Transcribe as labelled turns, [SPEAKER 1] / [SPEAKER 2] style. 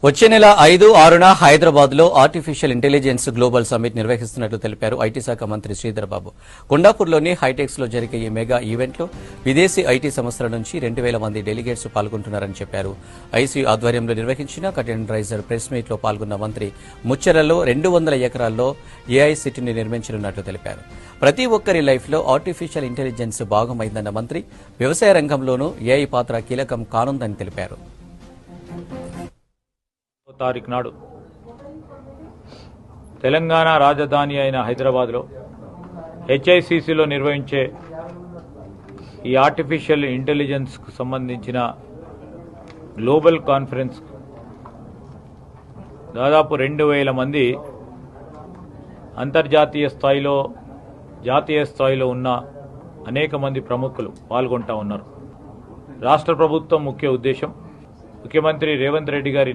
[SPEAKER 1] వచ్చే నెల 5, 6న హైదరాబాద్ లో ఆర్టిఫిషియల్ ఇంటెలిజెన్స్ గ్లోబల్ సమ్మిట్ నిర్వహిస్తున్నట్లు తెలిపారు ఐటీ శాఖ మంత్రి శ్రీధర్ బాబు. కొండాపూర్లోని హైటెక్స్ లో జరిగే ఈ మెగా ఈవెంట్ లో విదేశీ ఐటీ సంస్థల నుంచి 2000 మంది డెలిగేట్స్ పాల్గొంటున్నారని చెప్పారు. ఐసీయూ ఆధ్వర్యంలో నిర్వహించిన కర్టెన్ రైజర్ ప్రెస్ మీట్ లో పాల్గొన్న మంత్రి ముచ్చెరలో 200 ఎకరాల్లో ఏఐ సిటీని నిర్మించనున్నట్లు తెలిపారు. ప్రతి ఒక్కరి లైఫ్ లో ఆర్టిఫిషియల్ ఇంటెలిజెన్స్ భాగమైందన్న మంత్రి వ్యవసాయ రంగంలోనూ ఏఐ పాత్ర కీలకం కానుందని తెలిపారు.
[SPEAKER 2] తారీఖు నాడు తెలంగాణ రాజధాని అయిన హైదరాబాద్లో హెచ్ఐసిసిలో నిర్వహించే ఈ ఆర్టిఫిషియల్ ఇంటెలిజెన్స్కు సంబంధించిన గ్లోబల్ కాన్ఫరెన్స్ దాదాపు 2000 మంది అంతర్జాతీయ స్థాయిలో జాతీయ స్థాయిలో ఉన్న అనేక మంది ప్రముఖులు పాల్గొంటా ఉన్నారు. రాష్ట్ర ప్రభుత్వం ముఖ్య ఉద్దేశం ముఖ్యమంత్రి రేవంత్ రెడ్డి గారి